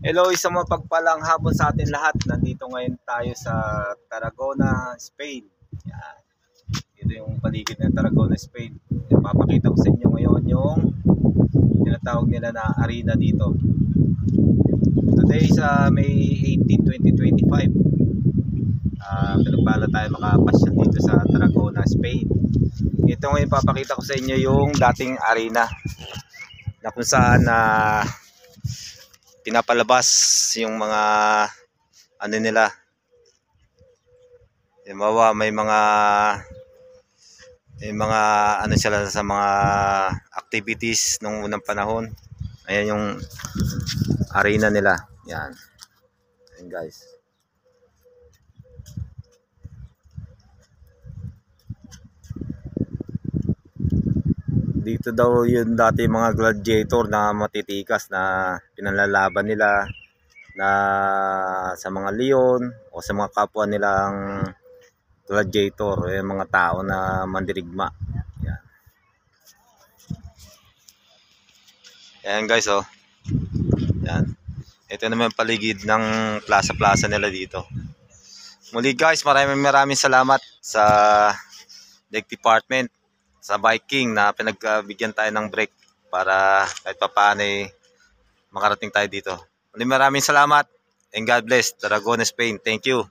Hello, isang mapagpalang hapon sa atin lahat. Nandito ngayon tayo sa Tarragona, Spain. Yan. Ito yung paligid ng Tarragona, Spain. Ipapakita ko sa inyo ngayon yung tinatawag nila na arena dito. Today sa May 18, 2025. Pinagpala tayo makapasyal dito sa Tarragona, Spain. Ito ngayon ipapakita ko sa inyo yung dating arena na kung saan pinapalabas yung mga ano nila. Halimbawa may mga ano sila sa mga activities nung unang panahon. Ayan yung arena nila. Yan. Ayan guys. Dito daw yun dati mga gladiator na matitikas na pinalalaban nila na sa mga leon o sa mga kapwa nilang gladiator, yung mga tao na mandirigma. Yan. Ayan guys, oh. Yan. Ito naman paligid ng plaza nila dito. Muli guys, maraming salamat sa Lake Department, sa Viking na pinagbigyan tayo ng break para kahit papaano makarating tayo dito. Maraming salamat and God bless Tarragona, Spain. Thank you.